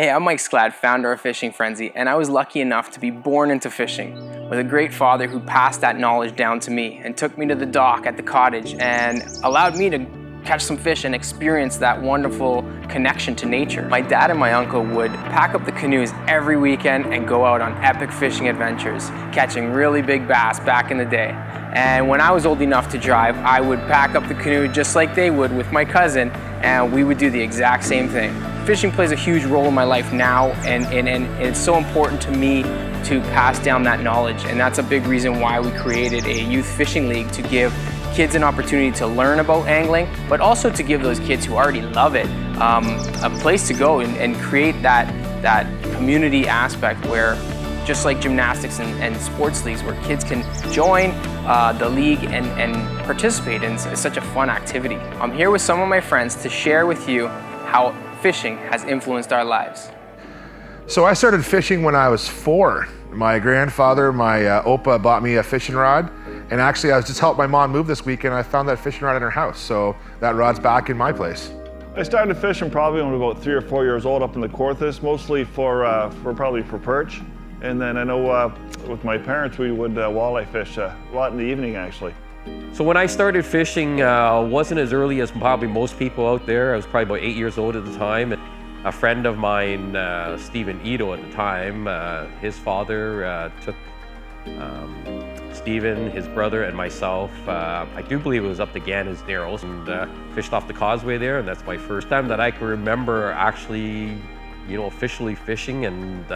Hey, I'm Mike Sklad, founder of Fishing Friendzy, and I was lucky enough to be born into fishing with a great father who passed that knowledge down to me and took me to the dock at the cottage and allowed me to catch some fish and experience that wonderful connection to nature. My dad and my uncle would pack up the canoes every weekend and go out on epic fishing adventures, catching really big bass back in the day. And when I was old enough to drive, I would pack up the canoe just like they would with my cousin, and we would do the exact same thing. Fishing plays a huge role in my life now, and it's so important to me to pass down that knowledge, and that's a big reason why we created a youth fishing league, to give kids an opportunity to learn about angling, but also to give those kids who already love it a place to go and create that community aspect where, just like gymnastics and sports leagues, where kids can join the league and participate in such a fun activity. I'm here with some of my friends to share with you how fishing has influenced our lives. So I started fishing when I was 4. My grandfather, my Opa, bought me a fishing rod, and actually I was just helping my mom move this weekend. I found that fishing rod in her house, so that rod's back in my place. I started fishing probably when I was about 3 or 4 years old up in the Kawarthas, mostly for perch. And then I know with my parents we would walleye fish a lot in the evening actually. So when I started fishing, wasn't as early as probably most people out there. I was probably about 8 years old at the time. And a friend of mine, Stephen Ito at the time, his father took Stephen, his brother, and myself, I do believe it was up the Gannis Narrows, and fished off the causeway there. And that's my first time that I can remember actually, officially fishing, and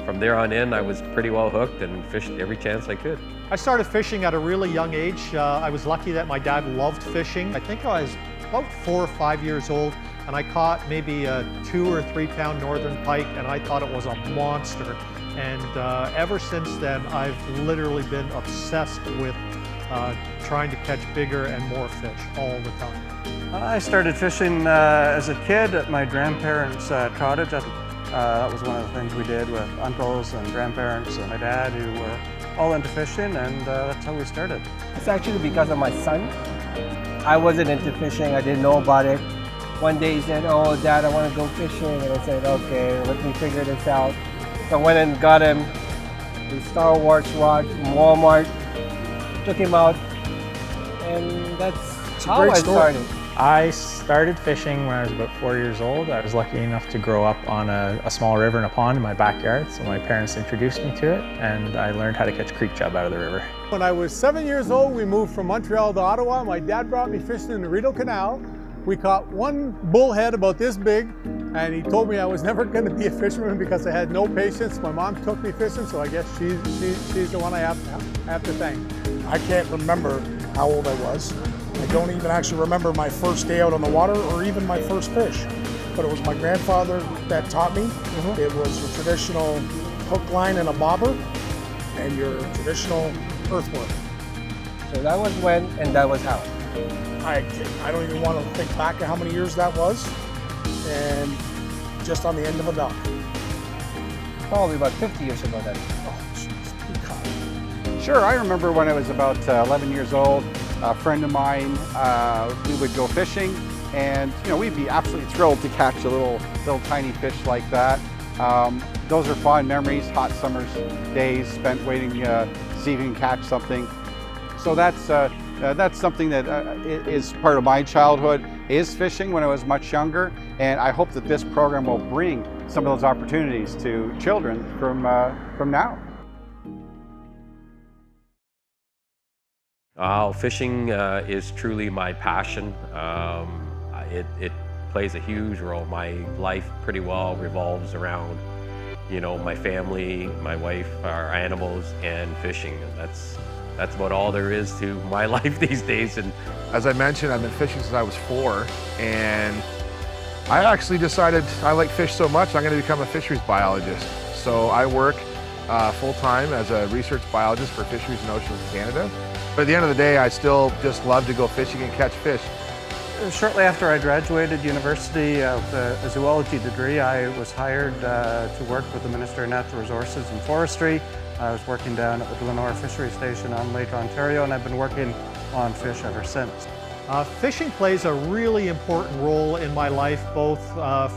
from there on in I was pretty well hooked and fished every chance I could. I started fishing at a really young age. I was lucky that my dad loved fishing. I think I was about 4 or 5 years old, and I caught maybe a 2 or 3 pound northern pike, and I thought it was a monster. And ever since then, I've literally been obsessed with trying to catch bigger and more fish all the time. I started fishing as a kid at my grandparents' cottage. That was one of the things we did with uncles and grandparents and my dad, who were all into fishing, and that's how we started. It's actually because of my son. I wasn't into fishing, I didn't know about it. One day he said, "Oh, Dad, I want to go fishing," and I said, "Okay, let me figure this out." So I went and got him the Star Wars rod from Walmart, took him out, and that's how I started. I started fishing when I was about 4 years old. I was lucky enough to grow up on a small river and a pond in my backyard, so my parents introduced me to it, and I learned how to catch creek chub out of the river. When I was 7 years old, we moved from Montreal to Ottawa. My dad brought me fishing in the Rideau Canal. We caught one bullhead about this big, and he told me I was never going to be a fisherman because I had no patience. My mom took me fishing, so I guess she's the one I have to thank. I can't remember how old I was. I don't even actually remember my first day out on the water or even my first fish. But it was my grandfather that taught me. It was your traditional hook, line, and a bobber, and your traditional earthworm. So that was when, and that was how. I don't even want to think back at how many years that was, and just on the end of a dock. Probably about 50 years ago then. Oh, jeez. Sure, I remember when I was about 11 years old, a friend of mine, we would go fishing, and we'd be absolutely thrilled to catch a little tiny fish like that. Those are fond memories, hot summer days spent waiting to see if you can catch something. So that's something that is part of my childhood, is fishing when I was much younger, and I hope that this program will bring some of those opportunities to children from now. Fishing is truly my passion. It plays a huge role. My life pretty well revolves around, my family, my wife, our animals, and fishing. And that's about all there is to my life these days. And as I mentioned, I've been fishing since I was 4, and I actually decided I like fish so much I'm going to become a fisheries biologist. So I work full-time as a research biologist for Fisheries and Oceans Canada. But at the end of the day, I still just love to go fishing and catch fish. Shortly after I graduated university with a zoology degree, I was hired to work with the Minister of Natural Resources and Forestry. I was working down at the Glenora Fishery Station on Lake Ontario, and I've been working on fish ever since. Fishing plays a really important role in my life, both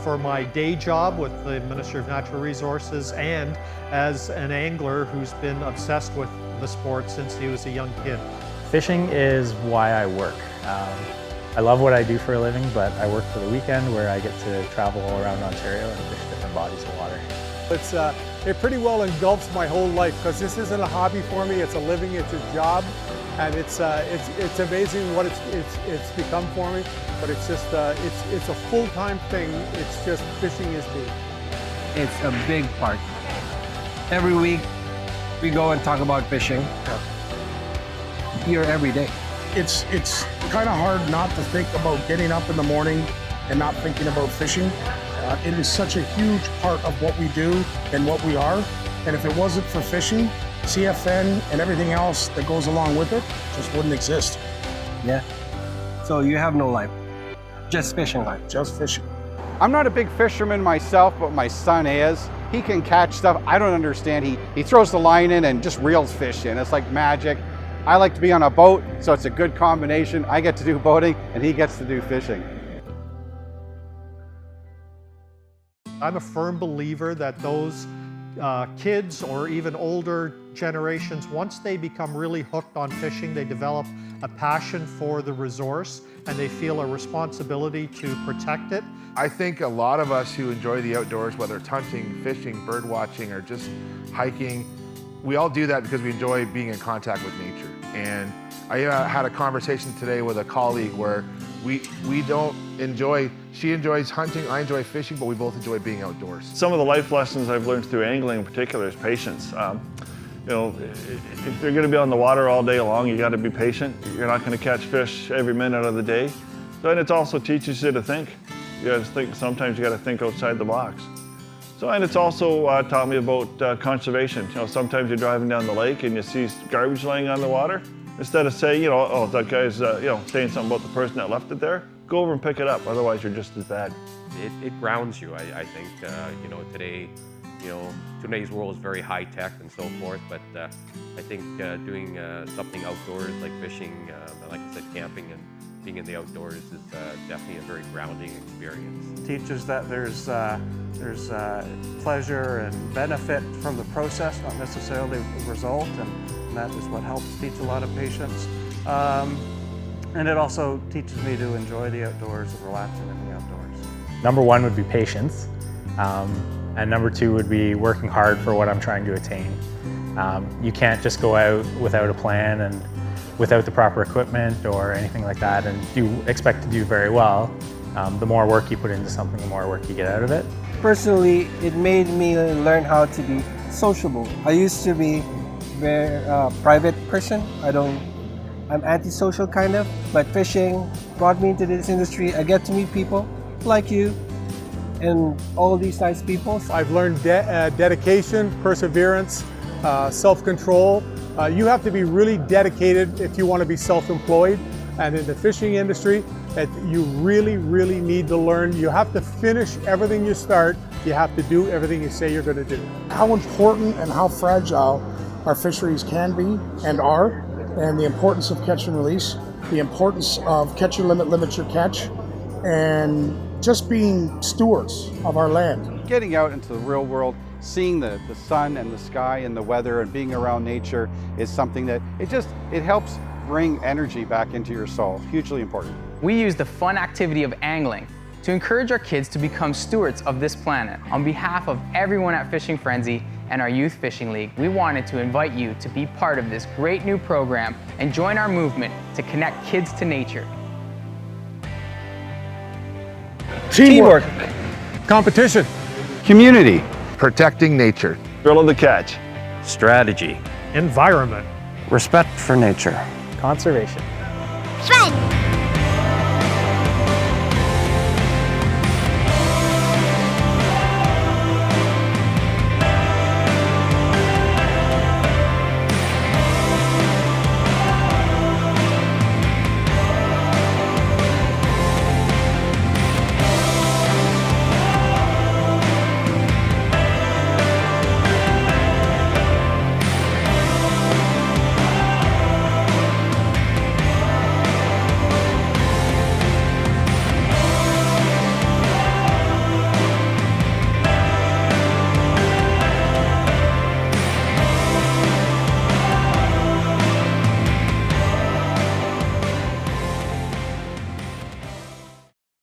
for my day job with the Ministry of Natural Resources and as an angler who's been obsessed with the sport since he was a young kid. Fishing is why I work. I love what I do for a living, but I work for the weekend where I get to travel all around Ontario and fish different bodies of water. It pretty well engulfs my whole life because this isn't a hobby for me, it's a living, it's a job. And it's amazing what it's become for me, but it's just it's a full-time thing. It's just fishing is me. It's a big part. Every week we go and talk about fishing. Here every day. It's kind of hard not to think about getting up in the morning and not thinking about fishing. It is such a huge part of what we do and what we are. And if it wasn't for fishing, CFN and everything else that goes along with it just wouldn't exist. Yeah. So you have no life, just fishing life. Just fishing. I'm not a big fisherman myself, but my son is. He can catch stuff I don't understand. He throws the line in and just reels fish in. It's like magic. I like to be on a boat, so it's a good combination. I get to do boating and he gets to do fishing. I'm a firm believer that those kids or even older generations, once they become really hooked on fishing, they develop a passion for the resource and they feel a responsibility to protect it. I think a lot of us who enjoy the outdoors, whether it's hunting, fishing, bird watching, or just hiking, we all do that because we enjoy being in contact with nature. And I had a conversation today with a colleague where we don't enjoy, she enjoys hunting, I enjoy fishing, but we both enjoy being outdoors. Some of the life lessons I've learned through angling in particular is patience. You know, if you're going to be on the water all day long, you got to be patient. You're not going to catch fish every minute of the day. Then it also teaches you to think. You got to think. Sometimes you got to think outside the box. So, and it's also taught me about conservation. You know, sometimes you're driving down the lake and you see garbage laying on the water. Instead of saying, you know, oh, that guy's, you know, saying something about the person that left it there, go over and pick it up. Otherwise, you're just as bad. It grounds you, I think. You know, today, you know, today's world is very high tech and so forth, but I think doing something outdoors like fishing, like I said, camping and being in the outdoors is definitely a very grounding experience. It teaches that there's pleasure and benefit from the process, not necessarily the result, and that is what helps teach a lot of patience. And it also teaches me to enjoy the outdoors and relaxing in the outdoors. Number one would be patience. And number two would be working hard for what I'm trying to attain. You can't just go out without a plan and without the proper equipment or anything like that and expect to do very well. The more work you put into something, the more work you get out of it. Personally, it made me learn how to be sociable. I used to be a very private person. I'm antisocial kind of, but fishing brought me into this industry. I get to meet people like you and all these nice people. I've learned dedication, perseverance, self-control. You have to be really dedicated if you want to be self-employed. And in the fishing industry, you really, really need to learn. You have to finish everything you start. You have to do everything you say you're going to do. How important and how fragile our fisheries can be and are, and the importance of catch and release, the importance of catch your limit, limit your catch, and just being stewards of our land. Getting out into the real world, seeing the sun and the sky and the weather and being around nature is something that it helps bring energy back into your soul. Hugely important. We use the fun activity of angling to encourage our kids to become stewards of this planet. On behalf of everyone at Fishing Friendzy and our Youth Fishing League, we wanted to invite you to be part of this great new program and join our movement to connect kids to nature. Teamwork. Competition. Community. Protecting nature. Thrill of the catch. Strategy. Environment. Respect for nature. Conservation. Fun!